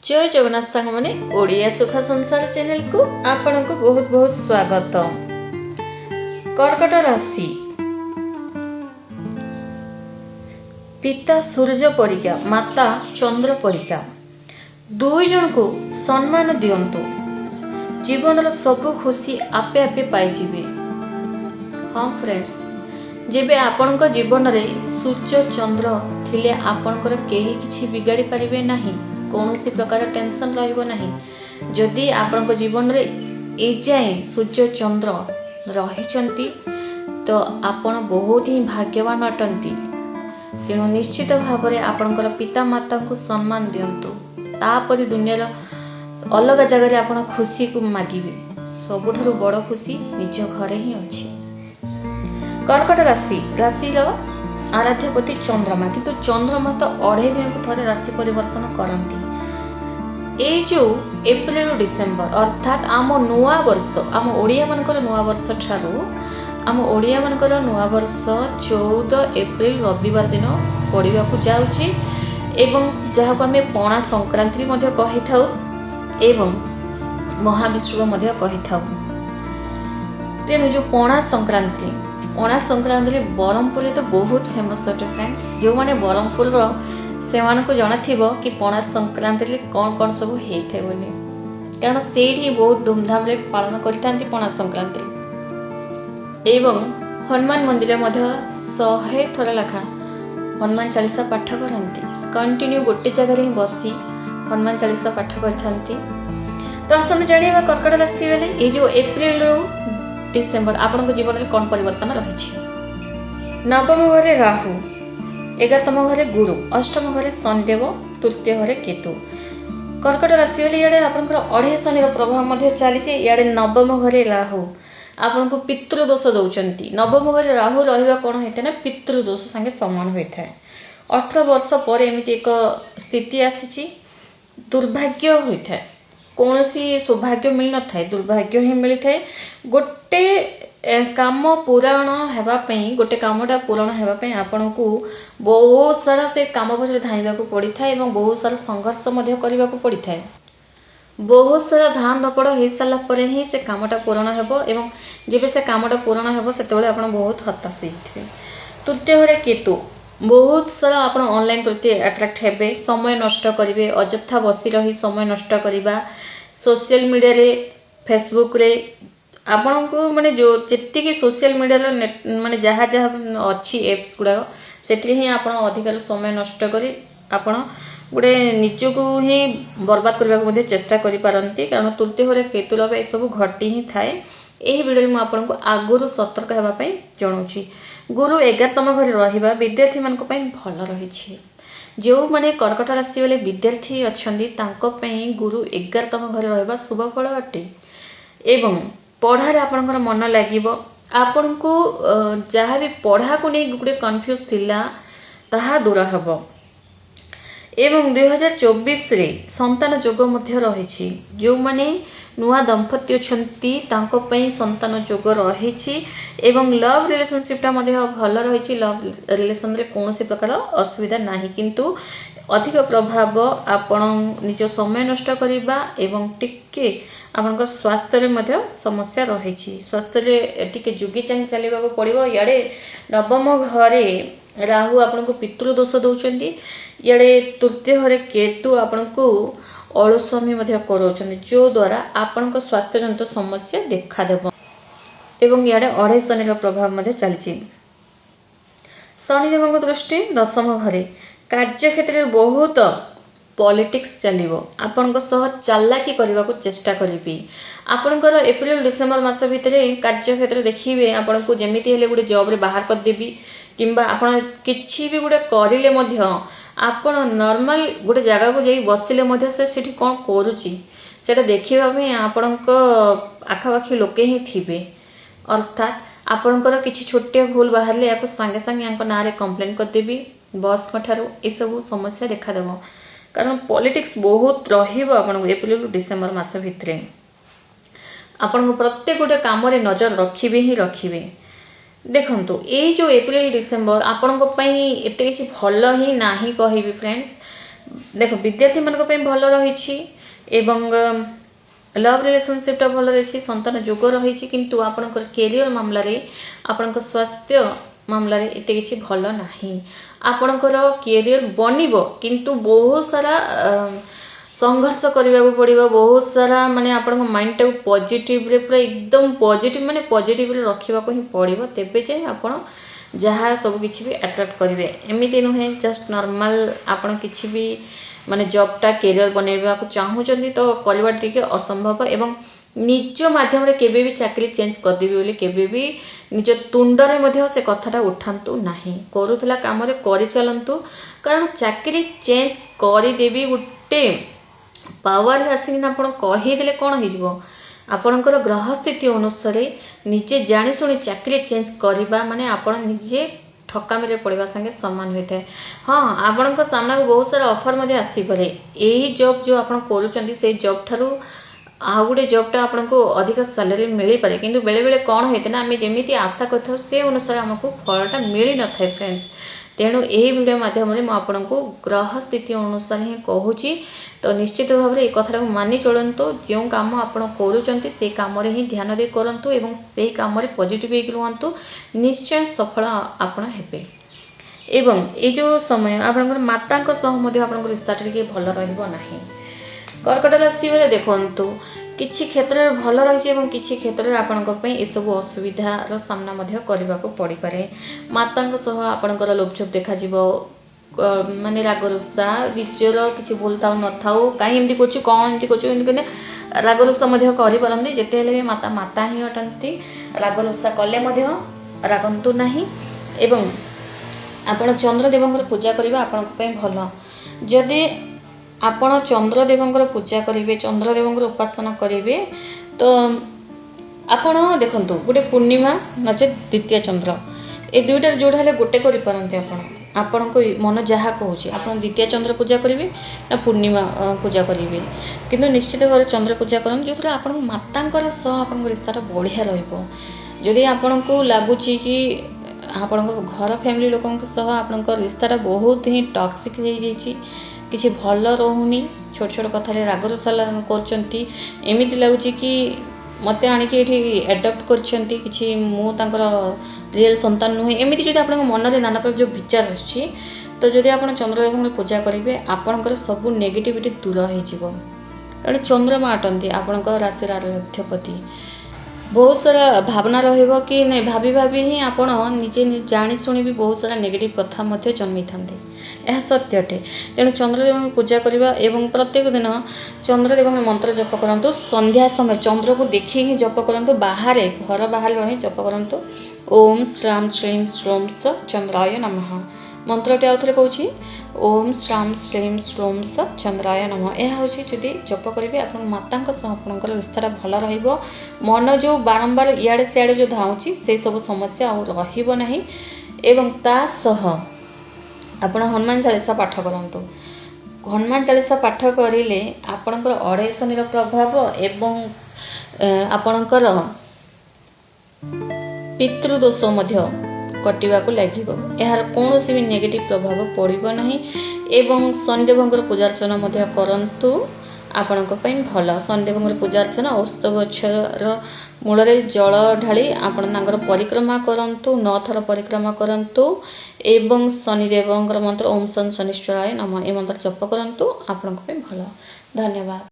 जय जगन्नाथ सांग मैंने ओडिया सुखा संसार चैनल को आपण को बहुत बहुत स्वागत। कर्कट राशि पिता सूर्य परिका माता चंद्र परिका दुई जन को सम्मान दियंतु जीवन सब खुशी आपे आपे पाइजिबे। हाँ फ्रेंड्स, जेबे आपण जीवन में सूर्य चंद्र थिले आपणकर केही किछि बिगाड़ी पारिबे नाही, कौनसी प्रकार टेंशन रहिबो नाही। जदि आपण जीवन में ए जाए सूर्य चंद्र रहिचंती तो आपण बहुत ही भाग्यवान अटंती। तेणु निश्चित भाव में आपणकर पिता माता को सम्मान दियंतु, तापरि दुनियार अलग जगह आपण खुशी को मागिबे। सबुठारु बड़ खुशी निज घरे ही अछि। कर्कट राशि आराध्यपति चंद्रमा, किंतु चंद्रमा तो 2.5 दिन को थोड़े राशि परिवर्तन करती। ए जो एप्रिल डिसेम्बर अर्थात आम नुआ वर्ष, आम ओडिया मानकर नुआ वर्ष ठारू आम ओडिया मानकर नुआ वर्ष 14 एप्रिल रविवार दिन पड़िबा को जाउची एवं जहाको आमे पणा संक्रांति मध्ये कहि थाउ एवं महाविश्व मध्ये कहि थाउ। तेणु जो पणा संक्रांति ब्रह्मपुर तो बहुत फेमस अटे फ्रेंड। जो माने ब्रह्मपुर से मानको जଣା थिबो कि पणा संक्रांति कौन कौन सब हेइथे बोली, कारण सेठी बहुत धूमधाम रे पालन करथांती पणा संक्रांति। एवं हनुमान मंदिर मध्ये 100 थर लेखा हनुमान चालीसा पाठ करती। कंटिन्यू गोटे जगह ही बसी हनुमान चालीसा पाठ करथांती। तो आसन जानिबा कर्कट राशि बेले ए जो एप्रिल डिसेम्बर आपण जीवन में कौन परिवर्तन रही। नवम घरे राहु, 11तम घरे गुरु, 8म घरे शनिदेव, तृतीय घरे केतु। कर्कट राशि वाले इे आपंकर 2.5 शनि प्रभाव चली। इे नवम घरे राहु आपन को पितृदोष दौरान। नवम घरे राहु रहा कौन होता है ना, पितृदोष संगे समान होता है। 18 वर्ष पर एमती एक स्थिति आसी दुर्भाग्य होता है, कौन सी सौभाग्य मिल न था, दुर्भाग्य ही मिलता है। गोटे काम पूरण होगापी गोटे कामटा पूरण होगापी आपण को बहुत सारा से काम पछरे धाइबा को पड़ी था एवं बहुत सारा संघर्ष करने को पड़ी था। बहुत सारा धान धपड़ हो सारा पर ही से कामटा पूरण हो एवं जब से कामटा पूरण हो से बहुत हताश होते। तृतीय घरे केतु, बहुत सारा आप ऑनलाइन प्रति अट्रैक्ट हेबे, समय नष्ट करेंगे, अଯଥା बसी रही समय नष्ट करवा, सोशल मीडिया रे फेसबुक रे आपण को माने जो जेतिकी सोशल मीडिया माने जहाँ जहाँ अच्छी एप्स गुड़ाक से ही आप अधिकार समय नष्ट करी आपण गोटे निजको ही बर्बाद करने को चेष्टा करें। कारण तृतीय घरे केतु ये सब घटी ही थाए। यही वीडियो में आपको आगुरी सतर्क होगापी जनाऊँगी। गुरु 11तम घरे रहिबा विद्यार्थी मान भल रही। जो माने कर्कट राशि वाले विद्यार्थी अच्छी गुरु 11तम घरे रहिबा शुभ फल अटे एवं पढ़ारे आपणकर मन लगे। आपण को जहाँ भी पढ़ा को नहीं गोटे कन्फ्यूज थिला ताहा दूर हब। एवं 2024 रे संतान जोग मध्य रही। जो माने नुआ दंपति अच्छी संतान जोग रही एवं लव रिलेशनशिपटा भल रही। लव रिलेशन रे कौन सी प्रकार असुविधा नहीं, किंतु अधिक प्रभाव आपण निज समय नष्ट करवा एवं टिके आपन स्वास्थ्य रे मध्य समस्या रही। स्वास्थ्य रे टिके जुगी चाही चलवा को पड़ो। इे नवम घरे राहु आपन को पितृदोष दौरान, इे तृतीय घरे केतु आपन को अलस्वामी कराउछन, जो द्वारा आपण स्वास्थ्य जनित समस्या देखादेव। एवं इे 2.5 शनि प्रभाव चली। शनिदेव दृष्टि 10म घरे, कार्य क्षेत्र में बहुत पॉलिटिक्स चलिबो। आपनको सह चालाकी करने को चेष्टा करी। आपणकर एप्रिल डिसेम्बर मास भितर कार्य क्षेत्र देखिए आपको जमीती हेले गोटे जॉब रे बाहर कर देबी, किंबा आपण किछि भी गोटे करिले मध्य आपण नॉर्मल गोटे जगह को जाई बसिले मध्य से सेठी कोन करूची सेटा देखिबा में आपणक आखापाखी लोके ही थिबे। अर्थात आपणकर किछि छोटे भूल बाहरले याको संगे संगे यांको नारे कंप्लेन कर देबी बॉस ठारू। ये सब समस्या देखादेव, कारण पॉलिटिक्स बहुत रहिबो। आपन एप्रिल डिसेम्बर मास भितर आपन प्रत्येक गोटे काम रे नजर रखिबे ही रखिबे। देखंतु ये जो एप्रिल डिसेम्बर आपण एते किसी भल ही नाही कहिबी फ्रेंड्स। ଦେଖ विद्यार्थी मान भल रही एवं लव रिलेशनशिपटा भल रही संतान जोग रही किंतु आपणकर कैरियर मामलें आपण स्वास्थ्य मामलें एत किसी भल ना आपणकर कैरियर बनब किंतु बहुत सारा संघर्ष करने को पड़ो बहुत सारा माने आपण माइंड टाक पॉजिटिव रे पूरा एकदम पॉजिटिव माने पॉजिटिव रे रखा ही पड़ो तेबे जाए आपण जहाँ सब किसी भी अट्रैक्ट करेंगे एमती नुहे जस्ट नॉर्मल आपण किसी भी माने जॉबटा कैरियर बनवा चाहूँगी तो करवा टे असंभव एवं निज माध्यम रे केबे भी चाकरी चेंज करदेवी बोली केबे भी निज तुंडरे मध्य से कथाटा उठातु नाही करूला काम कर चलतु कारण चाकरी चेंज करदेवी गोटे पावर आसिक आपण कहीदेले कौन हो आपणकर ग्रह स्थिति अनुसार निजे जाशुणी चाकरी चेंज करवा माने आपण निजे ठकामी पड़वा संगे सामान होता है। हाँ आपण सामना को बहुत सारा ऑफर आसीपे यही जॉब जो आप करुँच से जॉब ठारू आ गोटे जॉबटा आपको अधिक सैलरी मिल पारे किंतु बेले बेले कौन होता है आम जमी आशा कर से अनुसार आमको फलटा मिल न था फ्रेंड्स तेणु यही वीडियो माध्यम आपको ग्रह स्थिति अनुसार ही कहूँ तो निश्चित भाव में कथा को मानि चलतु जो कम आप से कम ही ध्यान दे करूँ एवं से कम पॉजिटिव रुहतु निश्चय सफल आप एवं ये जो समय आपंकर माता रिश्ता भल रहा कर्कट राशि बेले देखु किछि क्षेत्र में भल रही किछि क्षेत्र में आपण सब असुविधार सामना करने को पड़ पारे माता आपणकर लोभझोप देखा माने राग रुषा निजर किसी भूल था न था कहीं एमती कौन एमती कौन राग रुषा करपारती जिते भी माता माता ही अटंती राग रुषा कले रागंतु नहीं एवं आपण चंद्रदेव पूजा करने आपण भल जदि आपण चंद्रदेव पूजा करेंगे चंद्रदेव उपासना करेंगे तो आपण देखु गोटे पूर्णिमा नचे द्वितीय चंद्र ए दुईटार जोड़ा हेल्ले गोटे करपारती आपण मन जहाँ कहूँ आप द्वितीय चंद्र पूजा करेंगे ना पूर्णिमा पूजा करेंगे किंतु निश्चित भाव चंद्र पूजा करें जो आप माता सह आप रिश्ता बढ़िया रही आपण को लगुच कि आपण घर फैमिली लोक आप रिश्ता बहुत ही टॉक्सिक हो जाइए किसी भल रोनी छोट छोट कथार राग रुषा करमती लगुच कि मत आणिकी एडप्ट कर किसी मुझर रियल संतान नुहे एमती जो आप मन में नाना प्रकार जो विचार आस तो जदि आप चंद्रदेव पूजा करेंगे आपणकर सब नेगेटिविटी दूर हो कारण चंद्रमा अटंती आपण राशि आराध्यपति बहुत सारा भावना रहिबो कि नहीं भाभी भाभी ही आपण निजे जानी शुणी भी बहुत सारा नेगेटिव कथा मध्य जन्मी थांते यह सत्य अटे तेणु चंद्रदेव पूजा करवा एवं प्रत्येक दिन चंद्रदेव मंत्र जप करंतु संध्या समय चंद्र को देखी ही जप करंतु बाहर घर बाहर रही जप करंतु ओम श्राम श्रीम श्रोम स चंद्राय नमः मंत्रटी आउ थे कहूँ ओम श्राम श्रीम श्रोम स चंद्राय नमः यह हूँ जदि जप करेंगे आप माता आपंकर रिश्ता भल मन जो बारंबार इे सियाड़े जो धाऊँगी से सब समस्या आना एवं तासह आपण हनुमान चालीसा पाठ करूँ हनुमान चालीसा पाठ करें आपणकर अढ़ाई शनि प्रभाव एवं आपणकर पितृदोष कटिवा को लगे यार कौन भी नेगेटिव प्रभाव पड़ो ना एवं शनिदेव पूजार्चना करंतु आपण भल शनिदेव पूजार्चना औषध गछर मूल जल ढाली आपण परिक्रमा करंतु 9 थर परिक्रमा करंतु एवं शनिदेव मंत्र ओम शन शनिश्चराय नमः ए मंत्र जप करंतु आपण भल। धन्यवाद।